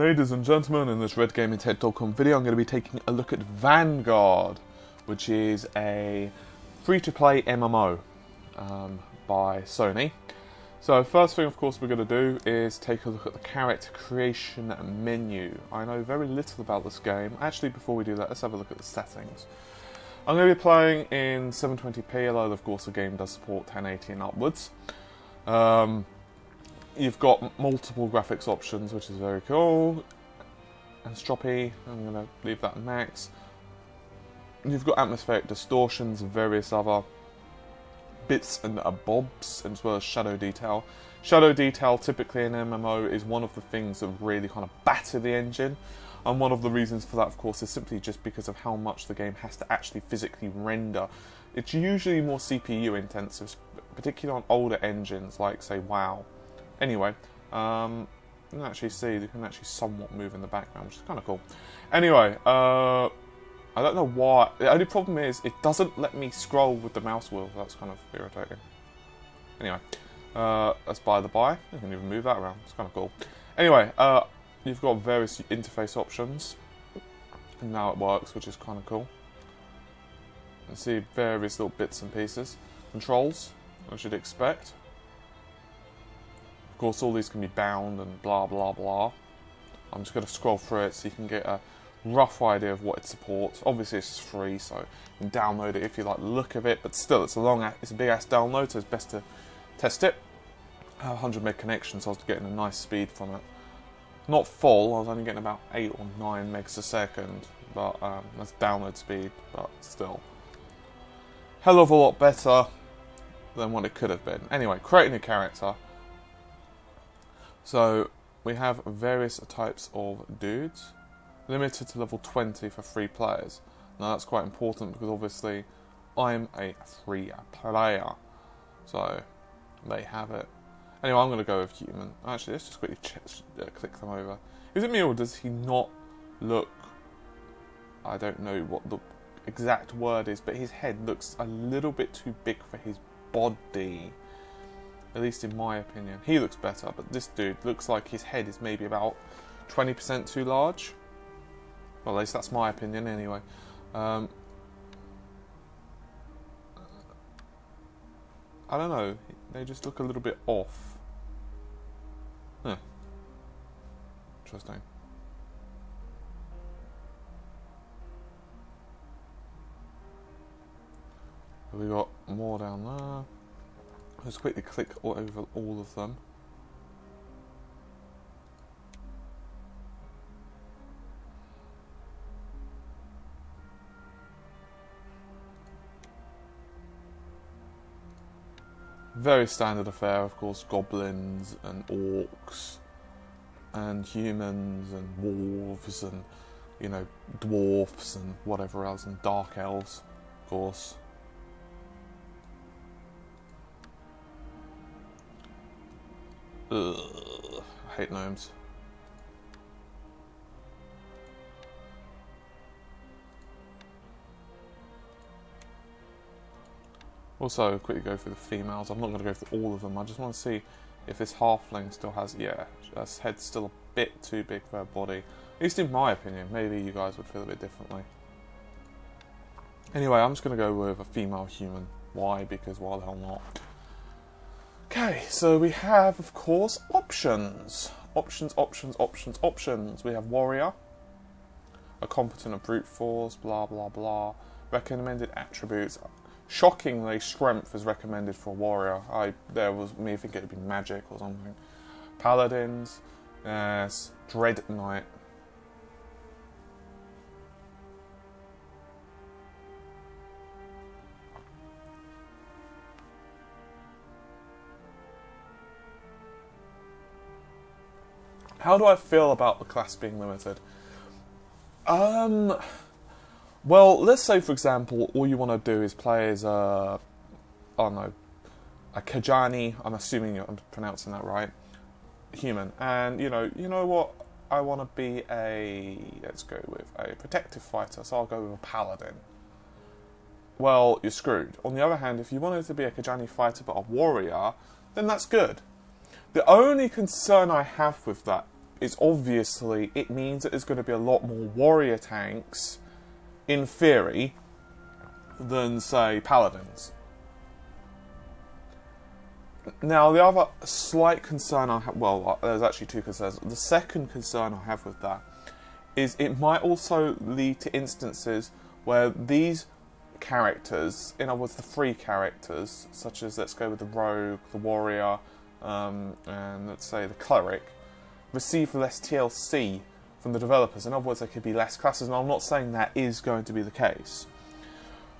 Ladies and gentlemen, in this RedGamingTech.com video, I'm going to be taking a look at Vanguard, which is a free-to-play MMO by Sony. So first thing, of course, we're going to do is take a look at the character creation menu. I know very little about this game. Actually, before we do that, let's have a look at the settings. I'm going to be playing in 720p, although of course the game does support 1080 and upwards. You've got multiple graphics options, which is very cool. And stroppy, I'm going to leave that max. You've got atmospheric distortions and various other bits and bobs, as well as shadow detail. Shadow detail, typically in MMO, is one of the things that really kind of batter the engine. And one of the reasons for that, of course, is simply just because of how much the game has to actually physically render. It's usually more CPU intensive, particularly on older engines like, say, WoW. Anyway, you can actually see, you can actually somewhat move in the background, which is kind of cool. Anyway, I don't know why. The only problem is it doesn't let me scroll with the mouse wheel. That's kind of irritating. Anyway, that's by the by. You can even move that around. It's kind of cool. Anyway, you've got various interface options, and now it works, which is kind of cool. You can see various little bits and pieces. Controls, as you'd expect. Of course, all these can be bound and blah blah blah. I'm just going to scroll through it so you can get a rough idea of what it supports. Obviously, it's free, so you can download it if you like the look of it. But still, it's a big ass download, so it's best to test it. I have 100 meg connection, so I was getting a nice speed from it. Not full. I was only getting about 8 or 9 megs a second, but that's download speed. But still, hell of a lot better than what it could have been. Anyway, creating a character. So, we have various types of dudes, limited to level 20 for free players. Now that's quite important because obviously I'm a free player, so they have it. Anyway, I'm going to go with human. Actually, let's just quickly click them over. Is it me or does he not look, I don't know what the exact word is, but his head looks a little bit too big for his body. At least in my opinion. He looks better, but this dude looks like his head is maybe about 20% too large. Well, at least that's my opinion anyway. I don't know. They just look a little bit off. Huh. Interesting. Have we got more down there? Let's quickly click over all of them. Very standard affair, of course, goblins and orcs and humans and dwarves and, you know, dwarfs and whatever else, and dark elves, of course. Ugh, I hate gnomes. Also, quickly go through the females. I'm not going to go through all of them. I just want to see if this halfling still has... Yeah, her head's still a bit too big for her body. At least in my opinion. Maybe you guys would feel a bit differently. Anyway, I'm just going to go with a female human. Why? Because why the hell not? Okay, so we have, of course, options. Options. We have warrior, a competent of brute force, blah blah blah. Recommended attributes. Shockingly, strength is recommended for a warrior. There was me thinking it'd be magic or something. Paladins, yes, Dread Knight. How do I feel about the class being limited? Well, let's say, for example, all you want to do is play as I don't know, a Kajani. I'm assuming I'm pronouncing that right. Human, and you know what? I want to be let's go with a protective fighter. So I'll go with a Paladin. Well, you're screwed. On the other hand, if you wanted to be a Kajani fighter but a warrior, then that's good. The only concern I have with that is obviously it means that there's going to be a lot more warrior tanks, in theory, than, say, paladins. Now, the other slight concern I have, well, there's actually two concerns. The second concern I have with that is it might also lead to instances where these characters, in other words, the free characters, such as, let's go with the rogue, the warrior, and let's say the cleric, receive less TLC from the developers. In other words, there could be less classes, and I'm not saying that is going to be the case.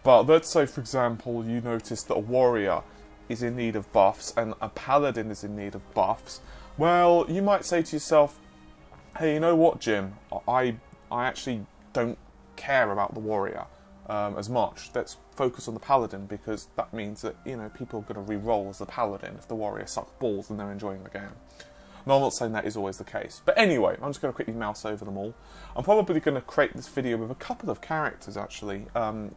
But let's say, for example, you notice that a warrior is in need of buffs and a paladin is in need of buffs. Well, you might say to yourself, hey, you know what, Jim? I actually don't care about the warrior as much. Let's focus on the paladin, because that means that, you know, people are going to re-roll as the paladin if the warrior sucks balls and they're enjoying the game. No, I'm not saying that is always the case. But anyway, I'm just going to quickly mouse over them all. I'm probably going to create this video with a couple of characters, actually,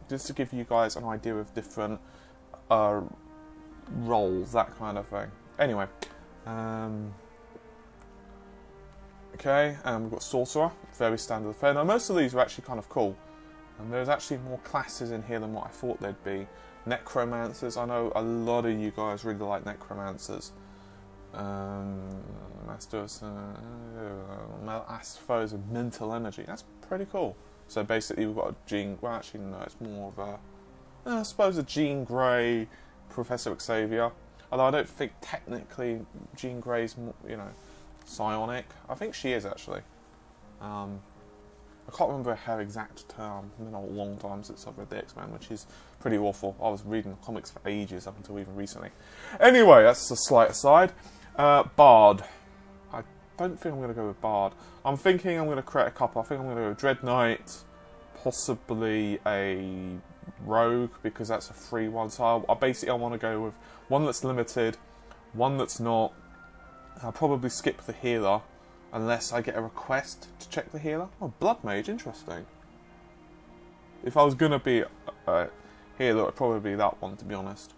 just to give you guys an idea of different roles, that kind of thing. Anyway, okay, we've got Sorcerer, very standard affair. Now, most of these are actually kind of cool. And there's actually more classes in here than what I thought there'd be. Necromancers, I know a lot of you guys really like Necromancers. Masters, Asphos of Mental Energy, that's pretty cool. So basically we've got a Jean, well actually no, it's more of a, I suppose a Jean Grey, Professor Xavier. Although I don't think technically Jean Grey's, you know, psionic. I think she is actually. I can't remember her exact term. It's been a long time since I've read the X-Men, which is pretty awful. I was reading comics for ages up until even recently. Anyway, that's a slight aside. Bard. I don't think I'm going to go with Bard. I'm thinking I'm going to create a couple. I think I'm going to go Dread Knight, possibly a Rogue, because that's a free one. So I want to go with one that's limited, one that's not. I'll probably skip the healer, unless I get a request to check the healer. Oh, Blood Mage, interesting. If I was going to be a healer, it would probably be that one, to be honest.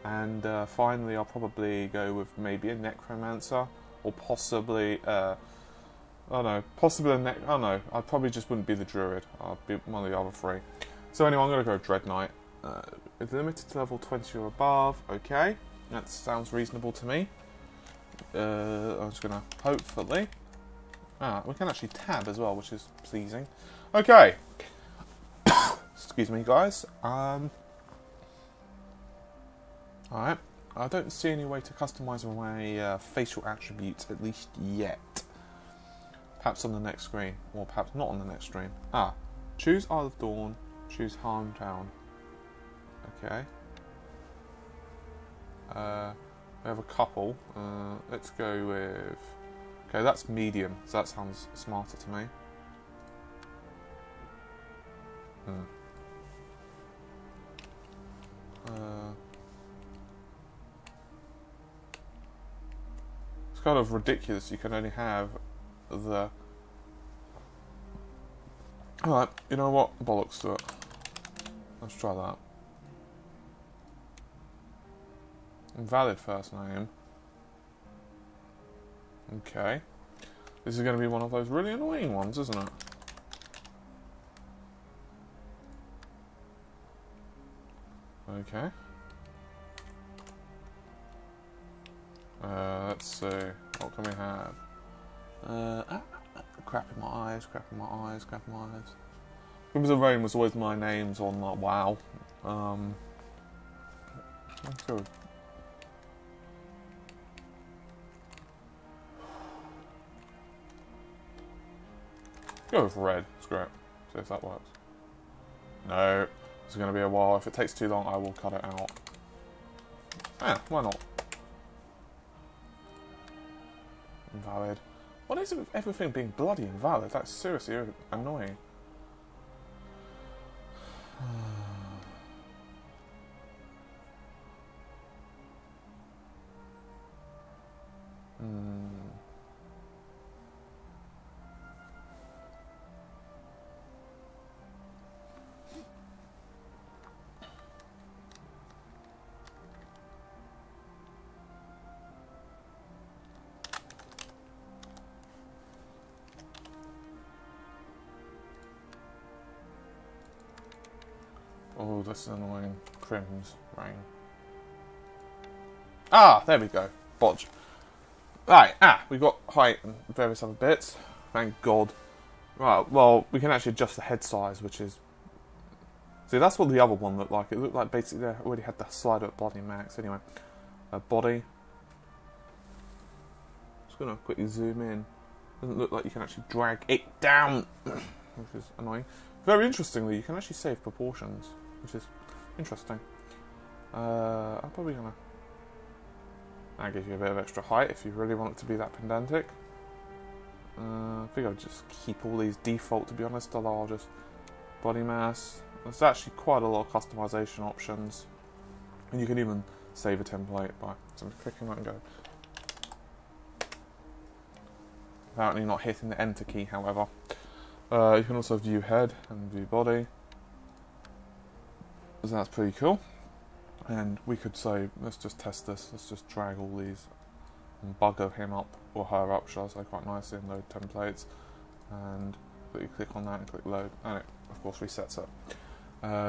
And finally, I'll probably go with maybe a Necromancer, or possibly, I probably just wouldn't be the Druid. I'd be one of the other three. So anyway, I'm going to go Dread Knight. It's limited to level 20 or above. Okay, that sounds reasonable to me. I'm just going to, hopefully... we can actually tab as well, which is pleasing. Okay. Excuse me, guys. Alright. I don't see any way to customise my facial attributes, at least yet. Perhaps on the next screen, or perhaps not on the next screen. Choose Isle of Dawn, choose Harmtown. Okay. We have a couple. Let's go with... Okay, that's medium, so that sounds smarter to me. It's kind of ridiculous, you can only have the... Alright, you know what? Bollocks to it. Let's try that. Invalid first name. Okay. This is going to be one of those really annoying ones, isn't it? Okay. Let's see. What can we have? Crap in my eyes, crap in my eyes, crap in my eyes. Crimson Rain was always my names on like WoW. Let's go. Go with red. Screw it. See if that works. No. It's going to be a while. If it takes too long, I will cut it out. Yeah, why not? Invalid. What is it with everything being bloody invalid? That's seriously annoying. Oh, this is annoying. Crim's rain. Ah, there we go. Bodge. Right, we got height and various other bits. Thank God. Right, well, we can actually adjust the head size, which is... See, that's what the other one looked like. It looked like basically they already had the slider at bloody max. Anyway, body. Just going to quickly zoom in. Doesn't look like you can actually drag it down, which is annoying. Very interestingly, you can actually save proportions, which is interesting. I'm probably going to... That gives you a bit of extra height if you really want it to be that pedantic. I think I'll just keep all these default, to be honest, although I'll just... Body mass. There's actually quite a lot of customization options. And you can even save a template by simply clicking that and go. Apparently not hitting the enter key, however. You can also view head and view body. So that's pretty cool. And we could say, let's just test this, let's just drag all these and bugger him up, or her up, shall I say, quite nicely in load templates. And you click on that and click load, and it, of course, resets it.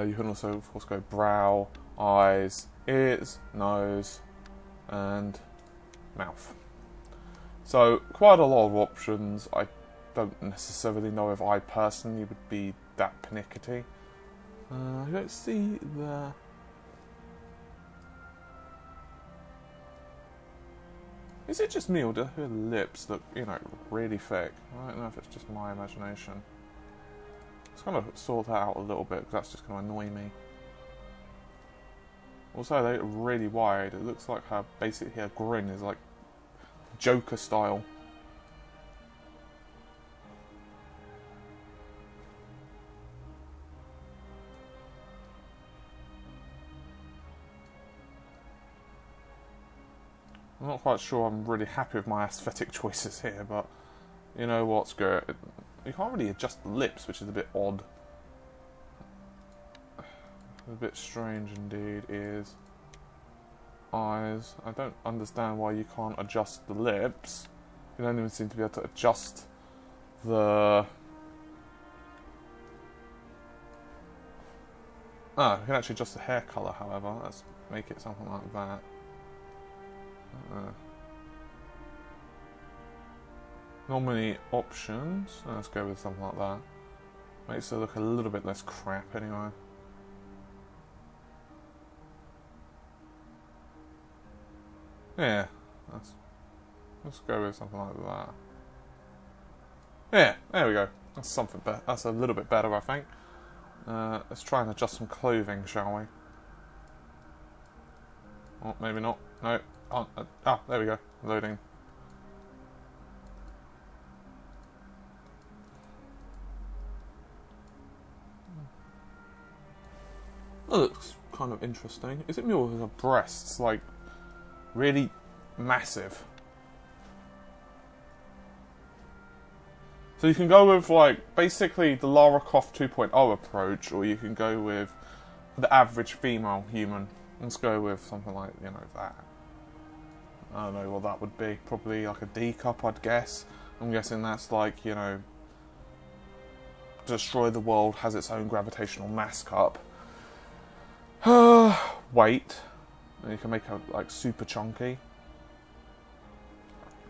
You can also, of course, go brow, eyes, ears, nose, and mouth. So, quite a lot of options. I don't necessarily know if I personally would be that pernickety. Let's see the... Is it just me, or do her lips look, you know, really thick? I don't know if it's just my imagination. Let's kind of sort that out a little bit, because that's just going to annoy me. Also, they look really wide. It looks like her, basically, her grin is like Joker style. I'm not quite sure I'm really happy with my aesthetic choices here, but you know what's good. You can't really adjust the lips, which is a bit odd. A bit strange indeed. Ears, eyes. I don't understand why you can't adjust the lips. You don't even seem to be able to adjust the... Ah, you can actually adjust the hair colour, however. Let's make it something like that. Not many options. Let's go with something like that. Makes it look a little bit less crap anyway. Yeah, let's go with something like that. Yeah, there we go. That's something better. That's a little bit better, I think. Let's try and adjust some clothing, shall we? Oh, maybe not. No. There we go. Loading. That looks kind of interesting. Is it me or is her breasts like really massive? So you can go with like basically the Lara Croft 2.0 approach, or you can go with the average female human. Let's go with something like, you know, that. I don't know what that would be. Probably like a D cup, I'd guess. I'm guessing that's like, you know, Destroy the World has its own gravitational mass cup. Weight. And you can make it like super chunky.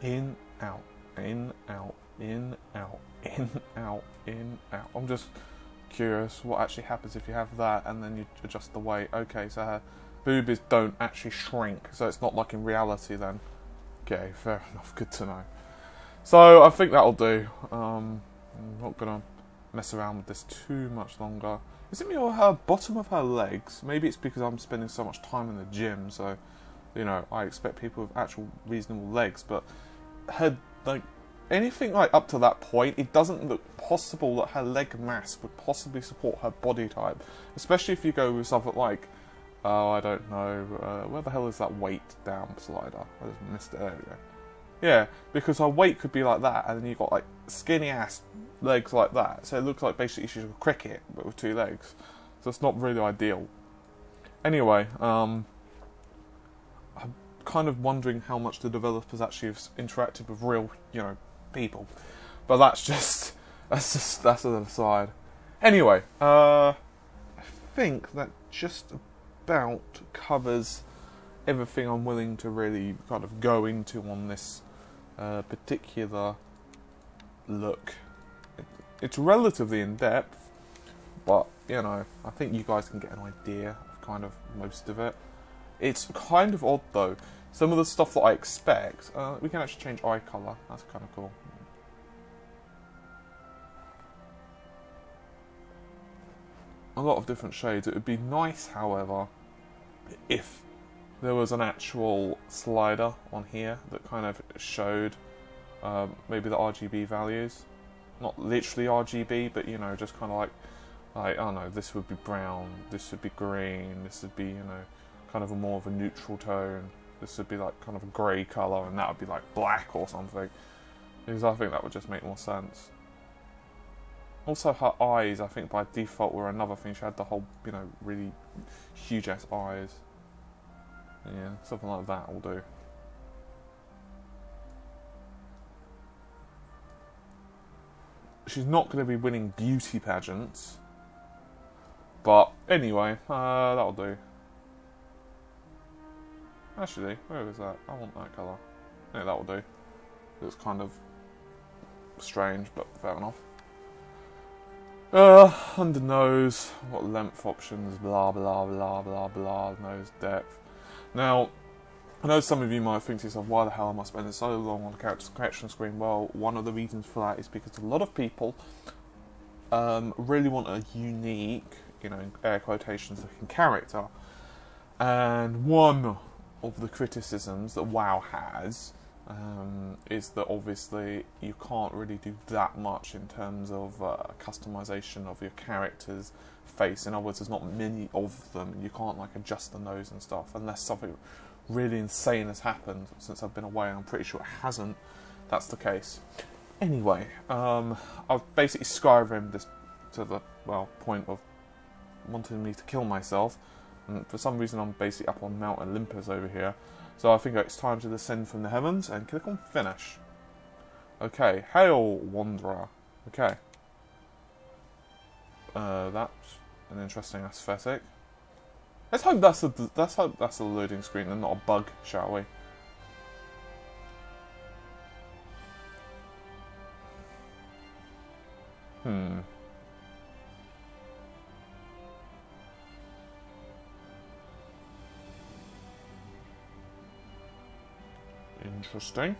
In, out, in, out, in, out, in, out, in, out. I'm just curious what actually happens if you have that and then you adjust the weight. Okay, so her boobies don't actually shrink, so it's not like in reality then. Okay, fair enough, good to know. So I think that'll do. I'm not gonna mess around with this too much longer. Is it me or her bottom of her legs? Maybe it's because I'm spending so much time in the gym, so you know, I expect people with actual reasonable legs, but her, like, anything like up to that point, it doesn't look possible that her leg mass would possibly support her body type, especially if you go with something like, oh, I don't know, where the hell is that weight down slider? I just missed it, there we go. Yeah, because her weight could be like that, and then you've got like skinny ass legs like that, so it looks like basically she's a cricket, but with two legs, so it's not really ideal. Anyway, I'm kind of wondering how much the developers actually have interacted with real, you know, people, but that's an aside. Anyway, I think that just about covers everything I'm willing to really kind of go into on this particular look. It's relatively in depth, but you know, I think you guys can get an idea of kind of most of it. It's kind of odd though. Some of the stuff that I expect, we can actually change eye colour. That's kind of cool. A lot of different shades. It would be nice, however, if there was an actual slider on here that kind of showed maybe the RGB values. Not literally RGB, but you know, just kind of like, I don't know, this would be brown, this would be green, this would be, you know, kind of a more of a neutral tone. This would be like kind of a grey colour, and that would be like black or something. Because I think that would just make more sense. Also, her eyes, I think by default, were another thing. She had the whole, you know, really huge ass eyes. Yeah, something like that will do. She's not going to be winning beauty pageants. But anyway, that'll do. Actually, where is that? I want that colour. Yeah, that'll do. It's kind of strange, but fair enough. Under nose, what length options, blah blah blah blah blah, nose depth. Now, I know some of you might think to yourself, why the hell am I spending so long on the character correction screen? Well, one of the reasons for that is because a lot of people really want a unique, you know, air quotations, looking character. And one of the criticisms that WoW has is that obviously you can't really do that much in terms of customization of your character's face. In other words, there's not many of them, and you can't like adjust the nose and stuff unless something really insane has happened since I've been away, and I'm pretty sure it hasn't. That's the case. Anyway, I've basically Skyrim'd this to the, well, point of wanting me to kill myself, and for some reason I'm basically up on Mount Olympus over here. So I think it's time to descend from the heavens and click on finish. Okay, hail Wanderer. Okay. That's an interesting aesthetic. Let's hope that's a loading screen and not a bug, shall we? Interesting.